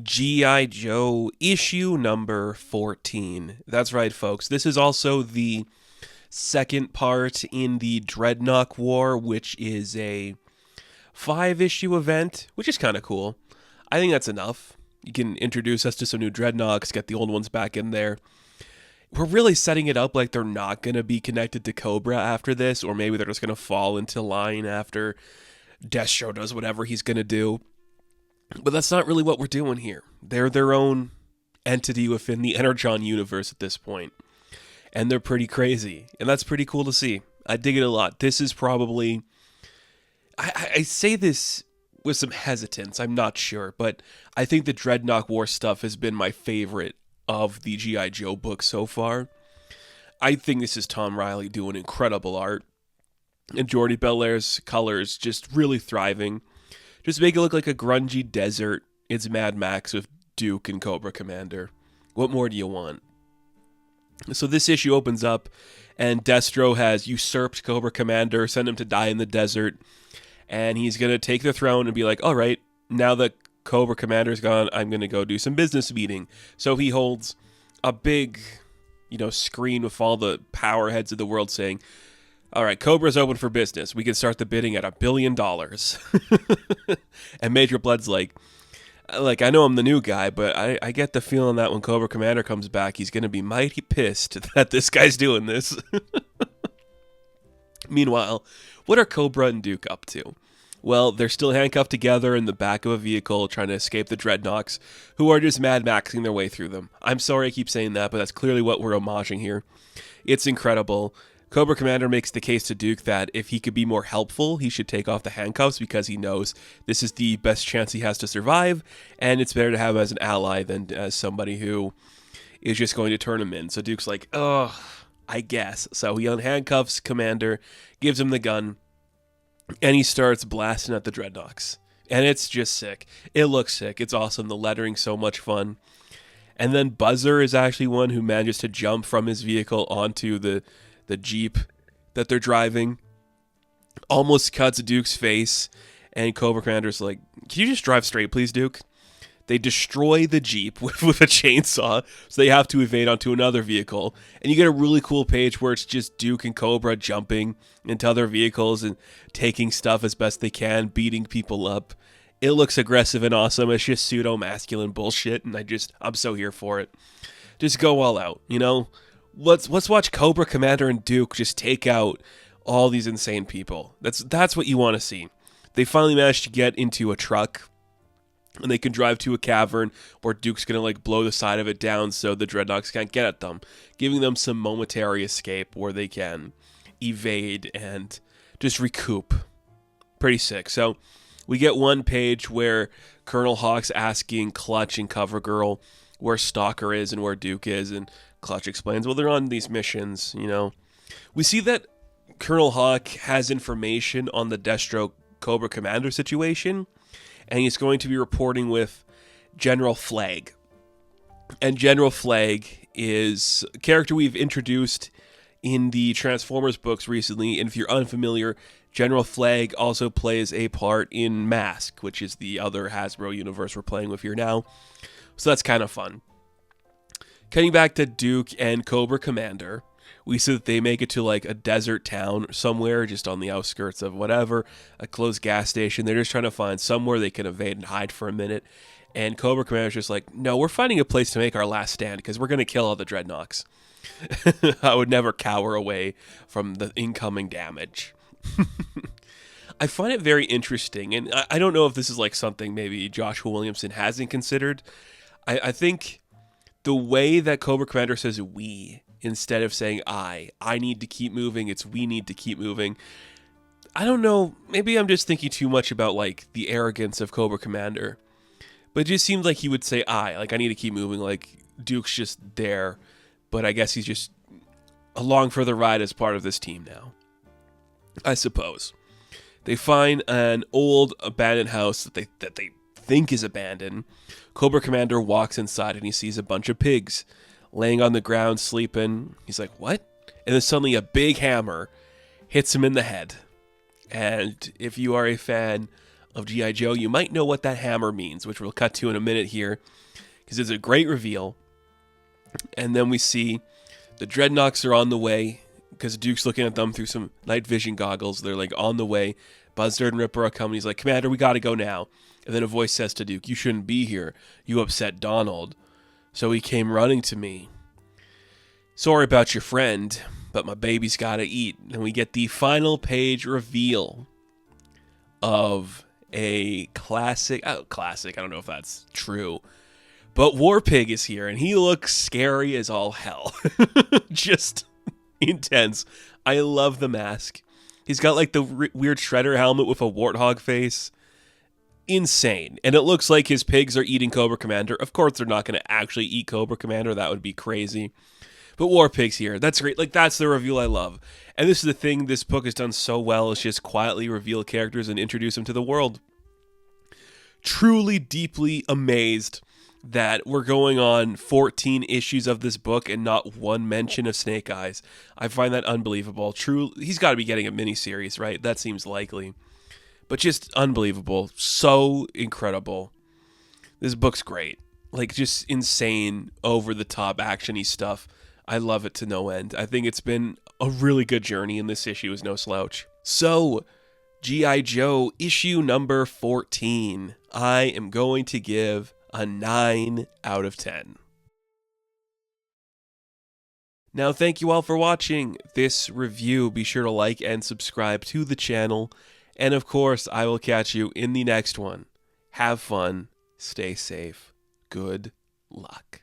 G.I. Joe issue number 14. That's right, folks. This is also the second part in the Dreadnok War, which is a 5-issue event, which is kind of cool. I think that's enough. You can introduce us to some new Dreadnoks, get the old ones back in there. We're really setting it up like they're not going to be connected to Cobra after this, or maybe they're just going to fall into line after Destro does whatever he's going to do. But that's not really what we're doing here. They're their own entity within the Energon universe at this point. And they're pretty crazy. And that's pretty cool to see. I dig it a lot. This is probably... I say this with some hesitance. I'm not sure. But I think the Dreadnok War stuff has been my favorite of the G.I. Joe books so far. I think this is Tom Riley doing incredible art. And Jordi Belaire's colors just really thriving. Just make it look like a grungy desert. It's Mad Max with Duke and Cobra Commander. What more do you want? So this issue opens up, and Destro has usurped Cobra Commander, sent him to die in the desert, and he's going to take the throne and be like, all right, now that Cobra Commander's gone, I'm going to go do some business meeting. So he holds a big, screen with all the power heads of the world saying, all right, Cobra's open for business. We can start the bidding at $1 billion. And Major Blood's like, I know I'm the new guy, but I get the feeling that when Cobra Commander comes back, he's going to be mighty pissed that this guy's doing this. Meanwhile, what are Cobra and Duke up to? Well, they're still handcuffed together in the back of a vehicle trying to escape the Dreadnoks, who are just Mad Maxing their way through them. I'm sorry I keep saying that, but that's clearly what we're homaging here. It's incredible. Cobra Commander makes the case to Duke that if he could be more helpful, he should take off the handcuffs because he knows this is the best chance he has to survive, and it's better to have him as an ally than as somebody who is just going to turn him in. So Duke's like, oh, I guess. So he unhandcuffs Commander, gives him the gun, and he starts blasting at the Dreadnoks. And it's just sick. It looks sick. It's awesome. The lettering's so much fun. And then Buzzer is actually one who manages to jump from his vehicle onto the Jeep that they're driving, almost cuts Duke's face, and Cobra Commander's like, can you just drive straight, please, Duke? They destroy the Jeep with a chainsaw, so they have to evade onto another vehicle, and you get a really cool page where it's just Duke and Cobra jumping into other vehicles and taking stuff as best they can, beating people up. It looks aggressive and awesome. It's just pseudo-masculine bullshit, and I'm so here for it. Just go all out, Let's watch Cobra Commander and Duke just take out all these insane people. That's what you want to see. They finally managed to get into a truck, and they can drive to a cavern where Duke's going to blow the side of it down so the Dreadnoks can't get at them, giving them some momentary escape where they can evade and just recoup. Pretty sick. So we get one page where Colonel Hawk's asking Clutch and CoverGirl where Stalker is and where Duke is, and Clutch explains, well, they're on these missions, We see that Colonel Hawk has information on the Destro Cobra Commander situation, and he's going to be reporting with General Flag. And General Flag is a character we've introduced in the Transformers books recently, and if you're unfamiliar, General Flag also plays a part in Mask, which is the other Hasbro universe we're playing with here now. So that's kind of fun. Cutting back to Duke and Cobra Commander, we see that they make it to a desert town somewhere just on the outskirts of whatever, a closed gas station. They're just trying to find somewhere they can evade and hide for a minute. And Cobra Commander's just like, no, we're finding a place to make our last stand because we're going to kill all the Dreadnoks. I would never cower away from the incoming damage. I find it very interesting, and I don't know if this is something maybe Joshua Williamson hasn't considered. I think the way that Cobra Commander says we instead of saying I need to keep moving, it's we need to keep moving. I don't know, maybe I'm just thinking too much about the arrogance of Cobra Commander. But it just seems like he would say I need to keep moving, Duke's just there, but I guess he's just along for the ride as part of this team now, I suppose. They find an old abandoned house that they think is abandoned. Cobra Commander walks inside and he sees a bunch of pigs laying on the ground sleeping. He's like, what? And then suddenly a big hammer hits him in the head. And if you are a fan of G.I. Joe, you might know what that hammer means, which we'll cut to in a minute here, because it's a great reveal. And then we see the Dreadnoks are on the way, because Duke's looking at them through some night vision goggles. They're like on the way. Buzzard and Ripper are coming. He's like, Commander, we gotta go now. And then a voice says to Duke, you shouldn't be here. You upset Donald. So he came running to me. Sorry about your friend, but my baby's gotta eat. And we get the final page reveal of a classic, I don't know if that's true, but War Pig is here, and he looks scary as all hell. Just intense. I love the mask. He's got like the weird Shredder helmet with a warthog face. Insane. And it looks like his pigs are eating Cobra Commander. Of course they're not going to actually eat Cobra Commander. That would be crazy. But War Pig's here. That's great. Like, that's the reveal I love. And this is the thing this book has done so well, is just quietly reveal characters and introduce them to the world. Truly, deeply amazed that we're going on 14 issues of this book and not one mention of Snake Eyes. I find that unbelievable. True, he's got to be getting a miniseries, right? That seems likely. But just unbelievable. So incredible. This book's great. Like, just insane, over-the-top, action-y stuff. I love it to no end. I think it's been a really good journey, and this issue is no slouch. So, G.I. Joe issue number 14. I am going to give a 9 out of 10. Now, thank you all for watching this review. Be sure to like and subscribe to the channel. And of course, I will catch you in the next one. Have fun. Stay safe. Good luck.